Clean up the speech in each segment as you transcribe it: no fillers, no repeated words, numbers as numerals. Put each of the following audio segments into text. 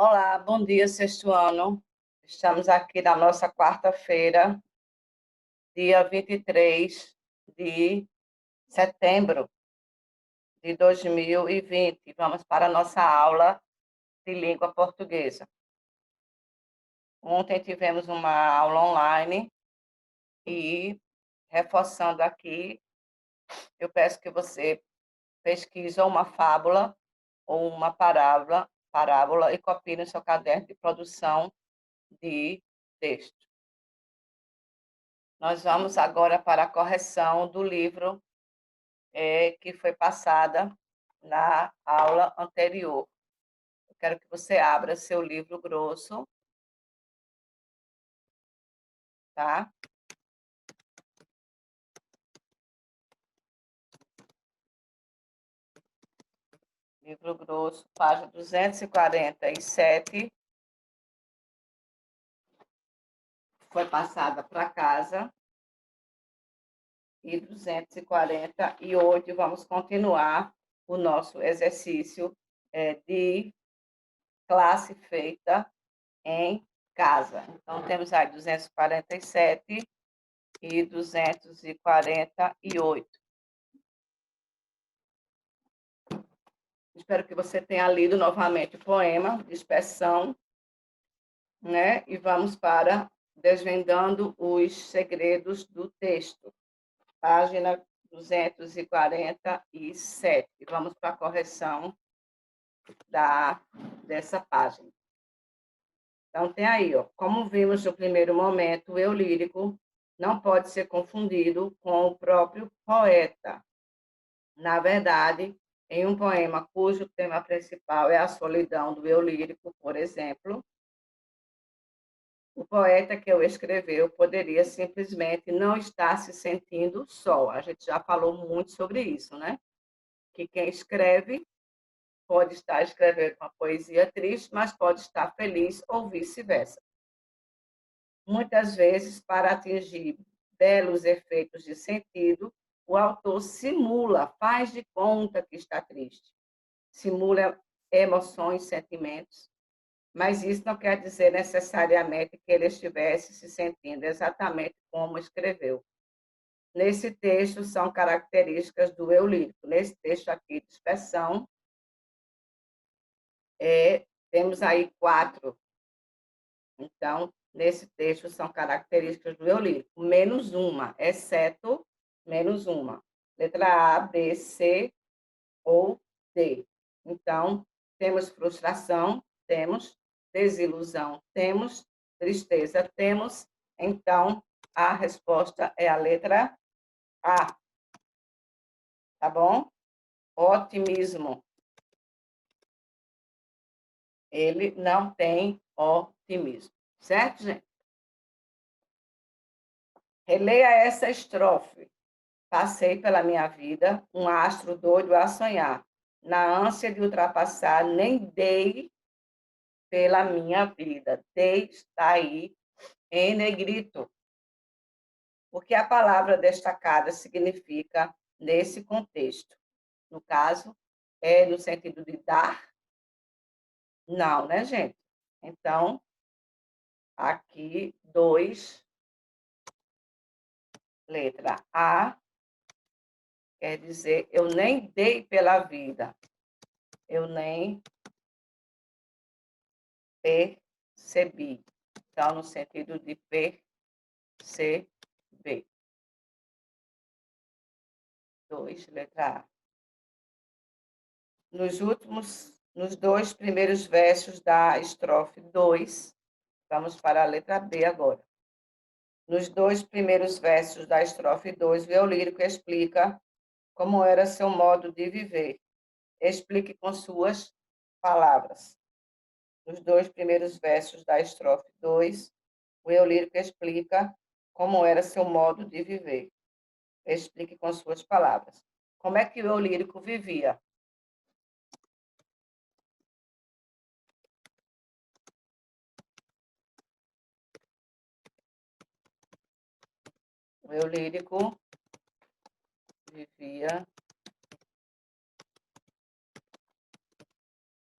Olá, bom dia, sexto ano. Estamos aqui na nossa quarta-feira, dia 23 de setembro de 2020. Vamos para a nossa aula de língua portuguesa. Ontem tivemos uma aula online e, reforçando aqui, eu peço que você pesquise uma fábula ou uma parábola e copie no seu caderno de produção de texto. Nós vamos agora para a correção do livro que foi passada na aula anterior. Eu quero que você abra seu livro grosso, tá? Livro grosso, página 247, foi passada para casa. E 248, vamos continuar o nosso exercício de classe feita em casa. Então, temos aí 247 e 248. Espero que você tenha lido novamente o poema, Dispersão, né? E vamos para Desvendando os Segredos do Texto, página 247. Vamos para a correção dessa página. Então, tem aí, ó, como vimos no primeiro momento, o eu lírico não pode ser confundido com o próprio poeta. Na verdade, em um poema cujo tema principal é a solidão do eu lírico, por exemplo, o poeta que o escreveu poderia simplesmente não estar se sentindo só. A gente já falou muito sobre isso, né? Que quem escreve pode estar escrevendo uma poesia triste, mas pode estar feliz ou vice-versa. Muitas vezes, para atingir belos efeitos de sentido, o autor simula, faz de conta que está triste, simula emoções, sentimentos, mas isso não quer dizer necessariamente que ele estivesse se sentindo exatamente como escreveu. Nesse texto, são características do eu lírico. Nesse texto aqui, Dispersão, temos aí 4. Então, nesse texto, são características do eu lírico, menos uma, exceto menos uma. Letra A, B, C ou D. Então, temos frustração, temos desilusão, temos tristeza, temos. Então, a resposta é a letra A. Tá bom? Otimismo. Ele não tem otimismo. Certo, gente? Releia essa estrofe. Passei pela minha vida um astro doido a sonhar. Na ânsia de ultrapassar, nem dei pela minha vida. Dei está aí em negrito. O que a palavra destacada significa nesse contexto? No caso, é no sentido de dar? Não, né, gente? Então, aqui, 2, letra A, quer dizer, eu nem dei pela vida. Eu nem percebi. Então, no sentido de perceber. 2, letra A. Nos 2 primeiros versos da estrofe 2, vamos para a letra B agora. Nos 2 primeiros versos da estrofe 2, o eu lírico explica como era seu modo de viver. Explique com suas palavras. Nos 2 primeiros versos da estrofe 2, o eu lírico explica como era seu modo de viver. Explique com suas palavras. Como é que o eu lírico vivia? O eu lírico vivia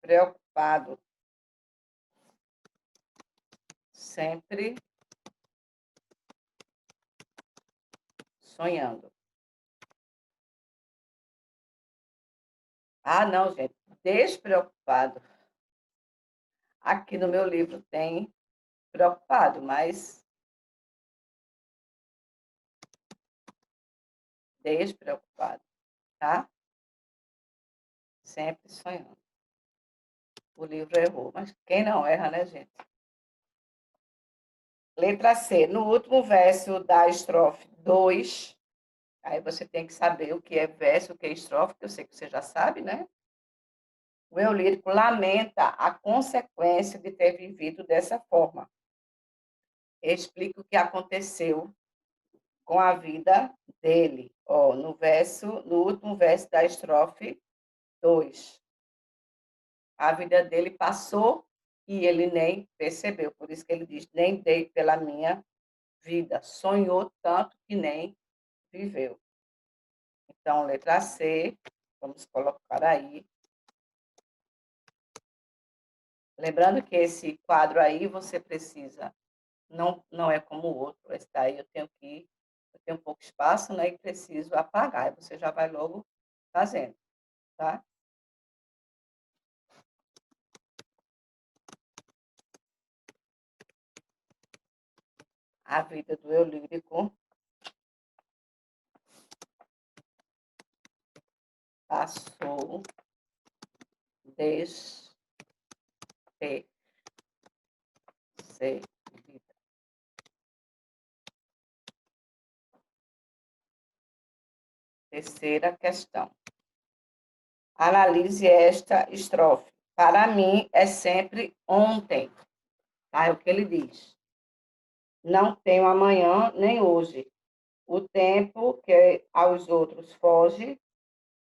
preocupado sempre sonhando. Ah, não, gente, despreocupado. Aqui no meu livro tem preocupado, mas despreocupado, tá? Sempre sonhando. O livro errou, mas quem não erra, né, gente? Letra C. No último verso da estrofe 2, aí você tem que saber o que é verso, o que é estrofe, que eu sei que você já sabe, né? O eu lírico lamenta a consequência de ter vivido dessa forma. Explica o que aconteceu com a vida dele. Ó, no último verso da estrofe 2. A vida dele passou e ele nem percebeu. Por isso que ele diz: nem dei pela minha vida. Sonhou tanto que nem viveu. Então, letra C, vamos colocar aí. Lembrando que esse quadro aí você precisa, não é como o outro. Esse daí eu tenho pouco espaço, né? E preciso apagar. Aí você já vai logo fazendo, tá? A vida do eu lírico passou despercebida. Terceira questão. Analise esta estrofe. Para mim é sempre ontem. Tá? É o que ele diz. Não tenho amanhã nem hoje. O tempo que aos outros foge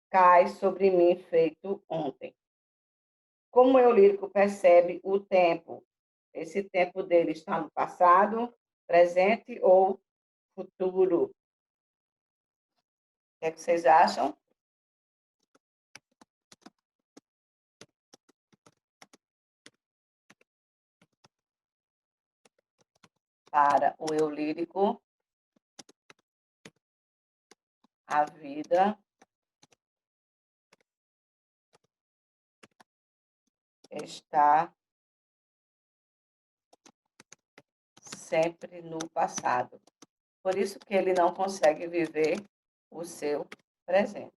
cai sobre mim feito ontem. Como eu lírico percebe o tempo? Esse tempo dele está no passado, presente ou futuro? O que é que vocês acham? Para o eu lírico, a vida está sempre no passado. Por isso que ele não consegue viver o seu presente.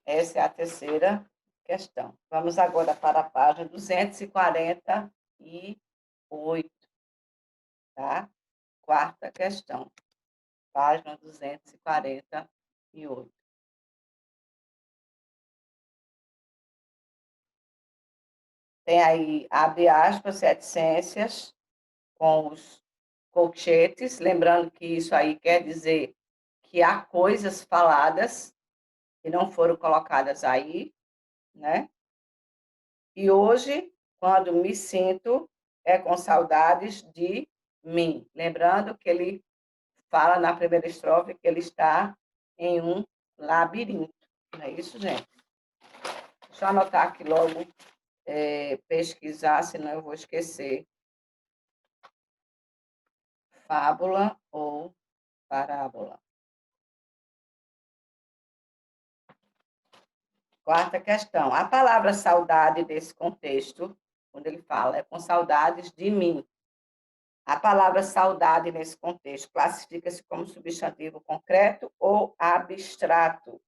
Essa é a terceira questão. Vamos agora para a página 248, tá? Quarta questão, página 248. Tem aí, abre aspas, reticências com os colchetes, lembrando que isso aí quer dizer que há coisas faladas que não foram colocadas aí, né? E hoje, quando me sinto, é com saudades de mim. Lembrando que ele fala na primeira estrofe que ele está em um labirinto. Não é isso, gente? Deixa eu anotar aqui logo, pesquisar, senão eu vou esquecer. Fábula ou parábola. Quarta questão. A palavra saudade desse contexto, quando ele fala, é com saudades de mim. A palavra saudade nesse contexto classifica-se como substantivo concreto ou abstrato.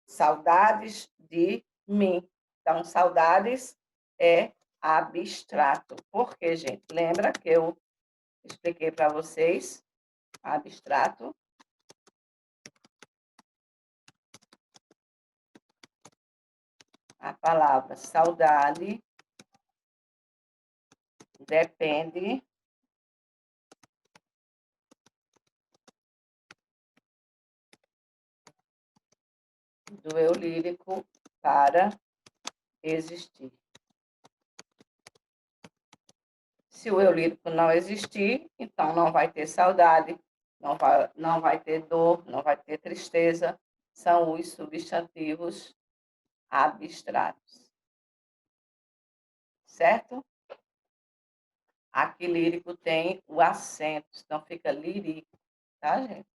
Saudades de mim. Então, saudades é abstrato. Por quê, gente? Lembra que eu expliquei para vocês? Abstrato. A palavra saudade depende do eu lírico para existir. Se o eu lírico não existir, então não vai ter saudade, não vai ter dor, não vai ter tristeza. São os substantivos abstratos. certo? Aqui lírico tem o acento, então fica lírico, tá, gente?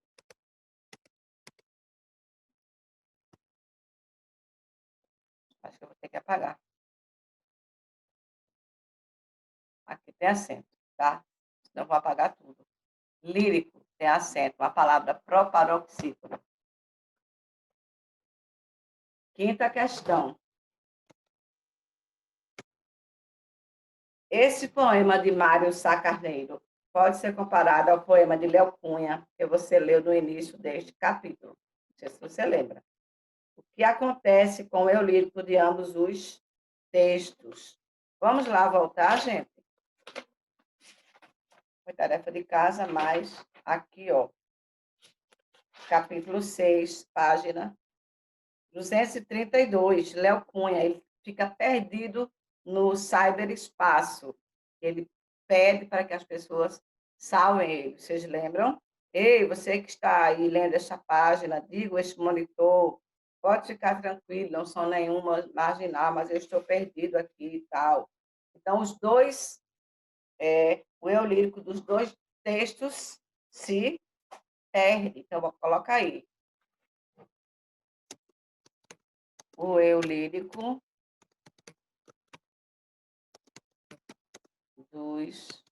Acho que eu vou ter que apagar. Aqui tem acento, tá? Senão eu vou apagar tudo. Lírico tem acento, a palavra proparoxítona. Quinta questão. Esse poema de Mário Sá Carneiro pode ser comparado ao poema de Léo Cunha, que você leu no início deste capítulo. Não sei se você lembra. O que acontece com o eu lírico de ambos os textos? Vamos lá voltar, gente? Foi tarefa de casa, mas aqui, ó. Capítulo 6, página 232, Léo Cunha, ele fica perdido no cyberespaço. Ele pede para que as pessoas salvem ele. Vocês lembram? Ei, você que está aí lendo essa página, digo este monitor, pode ficar tranquilo, não sou nenhuma marginal, mas eu estou perdido aqui e tal. Então, os dois, o eu lírico dos dois textos se perde. Então, vou colocar aí. O eu lírico dos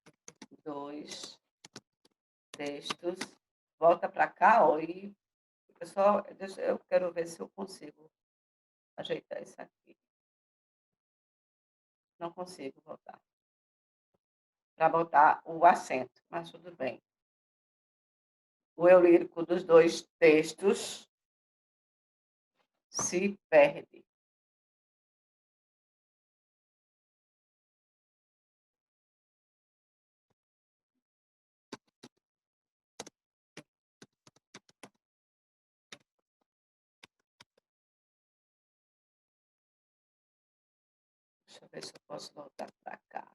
dois textos. Volta para cá, ó, e pessoal, eu quero ver se eu consigo ajeitar isso aqui. Não consigo voltar. Para botar o acento, mas tudo bem. O eu lírico dos dois textos se perde. Deixa eu ver se eu posso voltar para cá.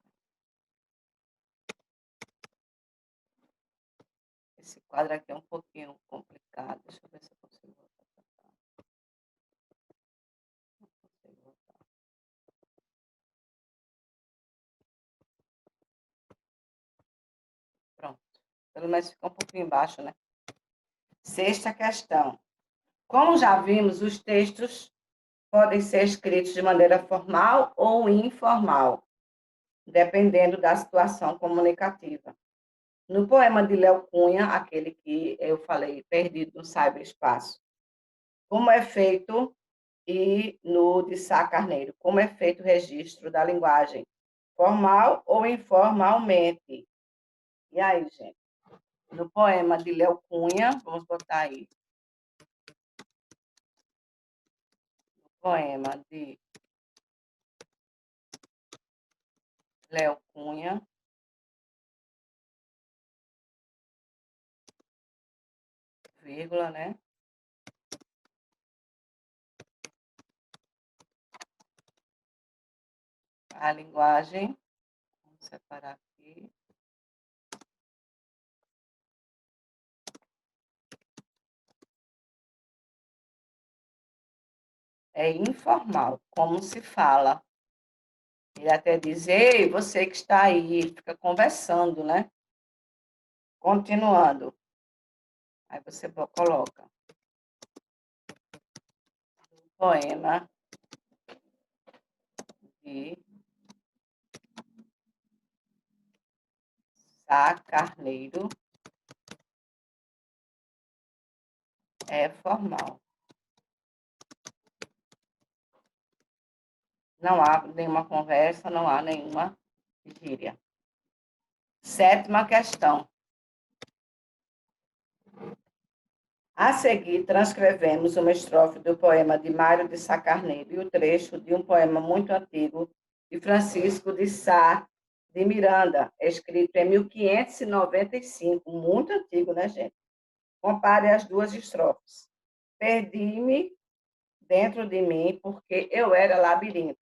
Esse quadro aqui é um pouquinho complicado. Deixa eu ver se eu consigo voltar para cá. Não consigo voltar. Pronto. Pelo menos ficou um pouquinho embaixo, né? Sexta questão. Como já vimos, os textos podem ser escritos de maneira formal ou informal, dependendo da situação comunicativa. No poema de Léo Cunha, aquele que eu falei, Perdido no Cyberespaço, como é feito, e no de Sá Carneiro, como é feito o registro da linguagem, formal ou informalmente? E aí, gente? No poema de Léo Cunha, vamos botar aí, no poema de Léo Cunha, vírgula, né? A linguagem, vamos separar aqui, é informal, como se fala. Ele até diz, ei, você que está aí, fica conversando, né? Continuando. Aí você coloca o poema de Sá Carneiro é formal. Não há nenhuma conversa, não há nenhuma gíria. Sétima questão. A seguir, transcrevemos uma estrofe do poema de Mário de Sá Carneiro e o trecho de um poema muito antigo de Francisco de Sá de Miranda, escrito em 1595, muito antigo, né, gente? Compare as duas estrofes. Perdi-me dentro de mim porque eu era labirinto.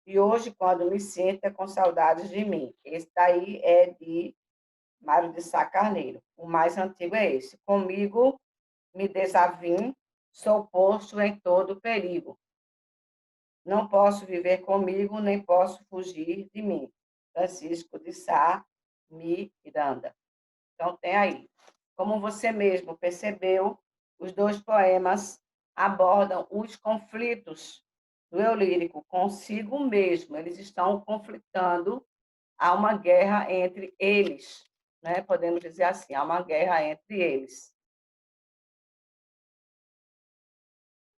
E hoje, quando me sinto, é com saudades de mim. Esse daí é de Mário de Sá Carneiro. O mais antigo é esse. Comigo me desavim, sou posto em todo perigo. não posso viver comigo, nem posso fugir de mim. Francisco de Sá Miranda. Então, tem aí. Como você mesmo percebeu, os dois poemas abordam os conflitos do eu lírico consigo mesmo. Eles estão conflitando, há uma guerra entre eles, né? Podemos dizer assim, há uma guerra entre eles.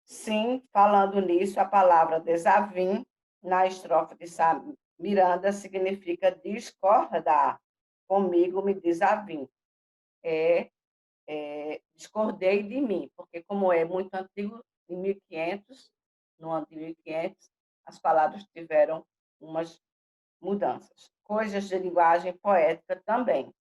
Sim, falando nisso, a palavra desavim, na estrofe de Sá Miranda, significa discordar. Comigo me desavim. Discordei de mim, porque como é muito antigo, em 1500, no ano de 1500, as palavras tiveram umas mudanças. Coisas de linguagem poética também.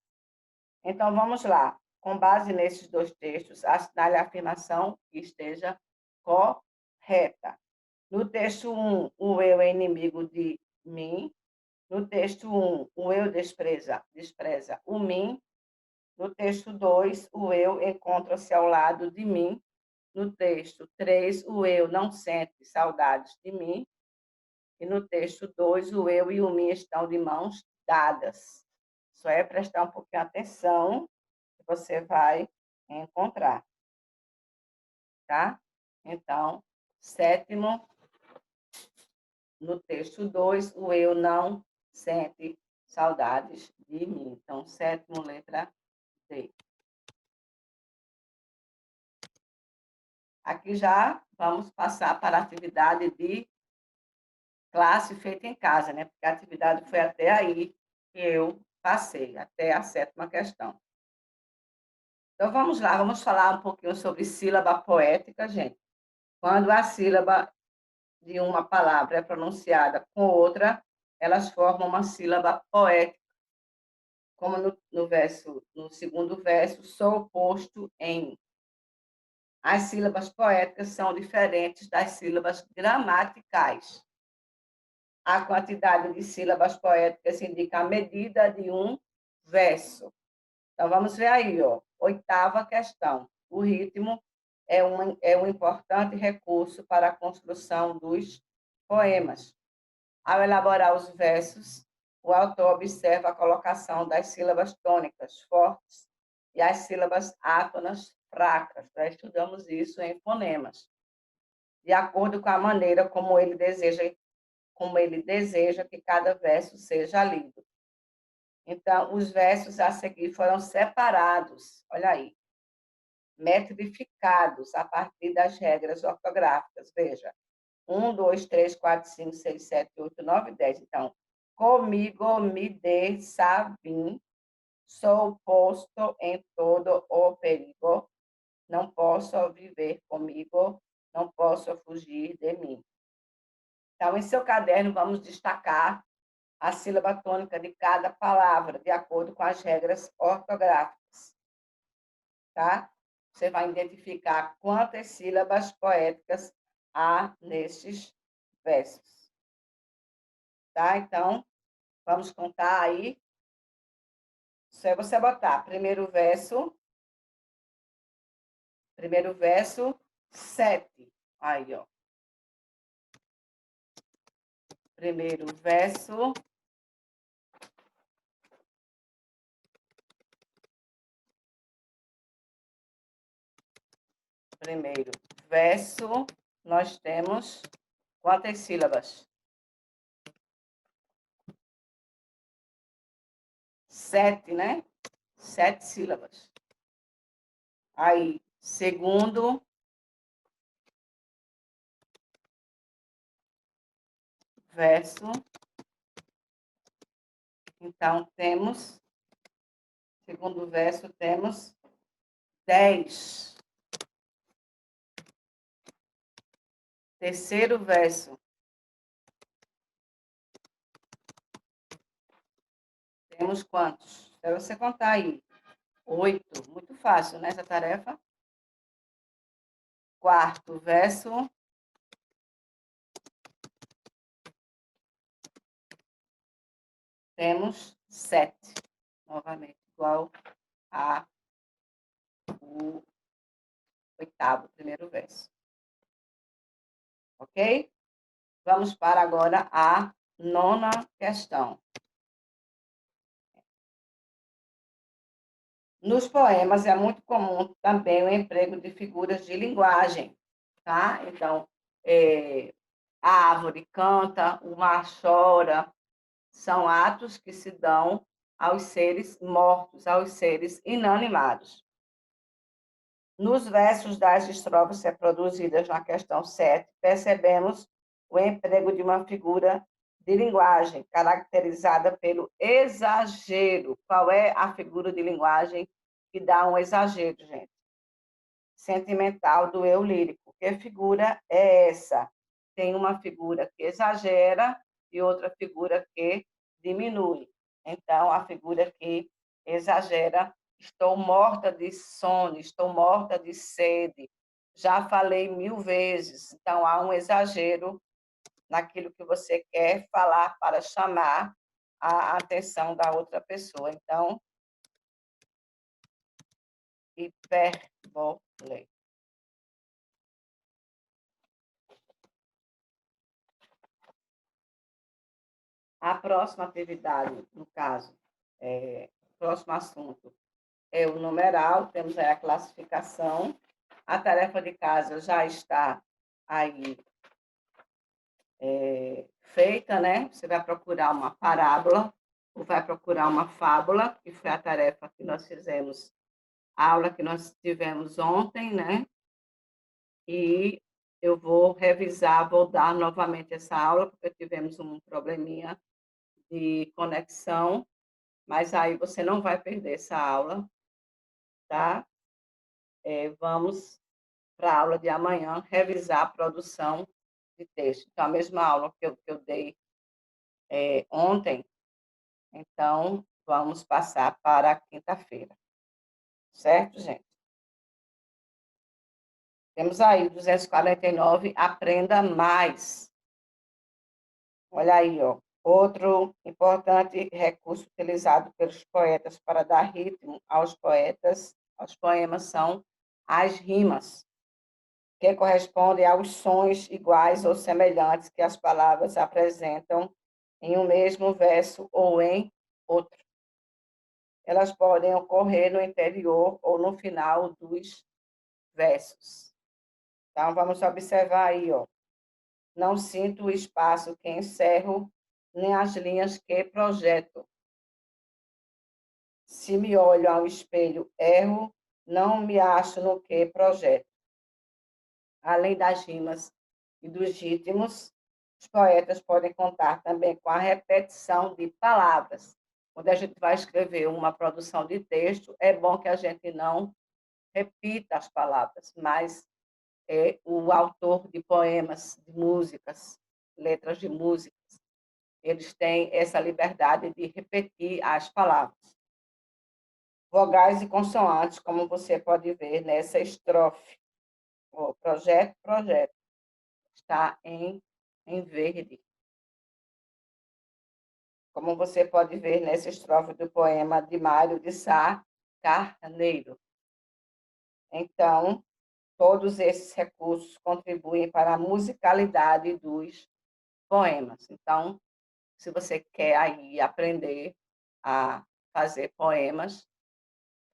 Então, vamos lá. Com base nesses dois textos, assinale a afirmação que esteja correta. No texto 1, o eu é inimigo de mim. No texto 1, o eu despreza o mim. No texto 2, o eu encontra-se ao lado de mim. No texto 3, o eu não sente saudades de mim. E no texto 2, o eu e o mim estão de mãos dadas. Só é prestar um pouquinho de atenção que você vai encontrar, tá? Então, sétimo, no texto 2, o eu não sente saudades de mim. Então, sétimo, letra D. Aqui já vamos passar para a atividade de classe feita em casa, né? Porque a atividade foi até aí que eu passei, até a sétima questão. Então, vamos lá, vamos falar um pouquinho sobre sílaba poética, gente. Quando a sílaba de uma palavra é pronunciada com outra, elas formam uma sílaba poética, como no segundo verso, sou posto em. As sílabas poéticas são diferentes das sílabas gramaticais. A quantidade de sílabas poéticas indica a medida de um verso. Então, vamos ver aí, ó. Oitava questão. O ritmo é um importante recurso para a construção dos poemas. Ao elaborar os versos, o autor observa a colocação das sílabas tônicas fortes e as sílabas átonas fracas. Já estudamos isso em fonemas, de acordo com a maneira como ele deseja que cada verso seja lido. Então, os versos a seguir foram separados, olha aí, metrificados a partir das regras ortográficas. Veja, 1, 2, 3, 4, 5, 6, 7, 8, 9, 10. Então, comigo me desavim, sou posto em todo o perigo, não posso viver comigo, não posso fugir de mim. Então, em seu caderno, vamos destacar a sílaba tônica de cada palavra, de acordo com as regras ortográficas, tá? Você vai identificar quantas sílabas poéticas há nestes versos, tá? Então, vamos contar aí. Isso é você botar primeiro verso, 7. Aí, ó. Primeiro verso, primeiro verso, nós temos quantas sílabas? 7, né? 7 sílabas. Aí, segundo verso, então segundo verso, temos 10. Terceiro verso, temos quantos? É você contar aí. 8. Muito fácil, né, essa tarefa? Quarto verso, temos 7. Novamente, igual a o oitavo, primeiro verso. Ok? Vamos para agora a 9ª questão. Nos poemas é muito comum também o emprego de figuras de linguagem, tá? Então, a árvore canta, o mar chora, são atos que se dão aos seres mortos, aos seres inanimados. Nos versos das estrofes reproduzidas na questão 7, percebemos o emprego de uma figura de linguagem caracterizada pelo exagero. Qual é a figura de linguagem que dá um exagero, gente? Sentimental do eu lírico. Que figura é essa? Tem uma figura que exagera e outra figura que diminui. Então, a figura que exagera: estou morta de sono, estou morta de sede, já falei 1000 vezes. Então, há um exagero naquilo que você quer falar para chamar a atenção da outra pessoa. Então, hipérbole. A próxima atividade, no caso, próximo assunto, é o numeral, temos aí a classificação. A tarefa de casa já está aí feita, né? Você vai procurar uma parábola ou vai procurar uma fábula, que foi a tarefa que nós fizemos, a aula que nós tivemos ontem, né? E eu vou revisar, vou dar novamente essa aula, porque tivemos um probleminha de conexão, mas aí você não vai perder essa aula, tá? Vamos para a aula de amanhã revisar a produção de texto. Então, a mesma aula que eu dei ontem, então vamos passar para a quinta-feira, certo, gente? Temos aí 249, aprenda mais. Olha aí, ó. Outro importante recurso utilizado pelos poetas para dar ritmo aos poemas, são as rimas, que correspondem aos sons iguais ou semelhantes que as palavras apresentam em um mesmo verso ou em outro. Elas podem ocorrer no interior ou no final dos versos. Então, vamos observar aí, ó. Não sinto o espaço que encerro, nem as linhas que projeto. Se me olho ao espelho, erro, não me acho no que projeto. Além das rimas e dos ritmos, os poetas podem contar também com a repetição de palavras. Quando a gente vai escrever uma produção de texto, é bom que a gente não repita as palavras, mas o autor de poemas, de músicas, letras de músicas, eles têm essa liberdade de repetir as palavras. Vogais e consoantes, como você pode ver nessa estrofe. O projeto, está em verde. Como você pode ver nessa estrofe do poema de Mário de Sá Carneiro. Então, todos esses recursos contribuem para a musicalidade dos poemas. Então, se você quer aí aprender a fazer poemas,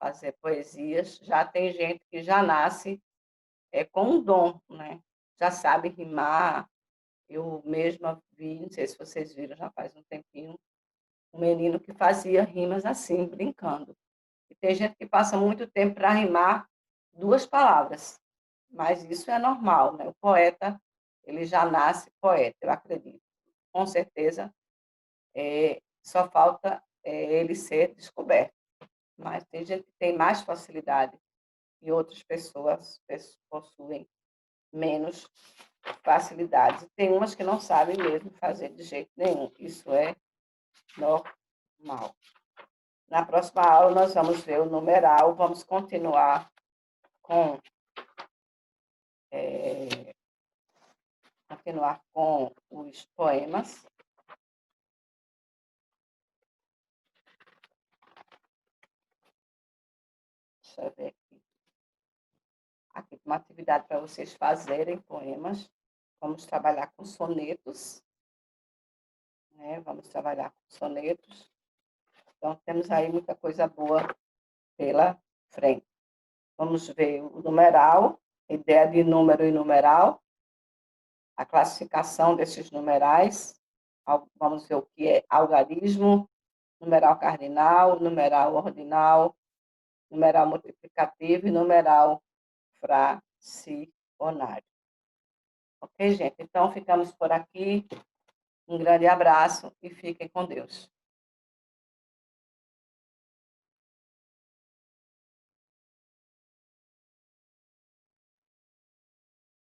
fazer poesias, já tem gente que já nasce com um dom, né? Já sabe rimar. Eu mesma vi, não sei se vocês viram, já faz um tempinho, um menino que fazia rimas assim, brincando. E tem gente que passa muito tempo para rimar 2 palavras, mas isso é normal, né? O poeta, ele já nasce poeta, eu acredito. Com certeza, só falta ele ser descoberto. Mas tem gente que tem mais facilidade e outras pessoas possuem menos facilidades. Tem umas que não sabem mesmo fazer de jeito nenhum. Isso é normal. Na próxima aula, nós vamos ver o numeral, vamos continuar com os poemas. Deixa eu ver aqui. Aqui uma atividade para vocês fazerem poemas. vamos trabalhar com sonetos, né? Vamos trabalhar com sonetos. Então, temos aí muita coisa boa pela frente. Vamos ver o numeral, ideia de número e numeral, a classificação desses numerais. Vamos ver o que é algarismo, numeral cardinal, numeral ordinal, numeral multiplicativo e numeral fracionário. Ok, gente? Então, ficamos por aqui. Um grande abraço e fiquem com Deus.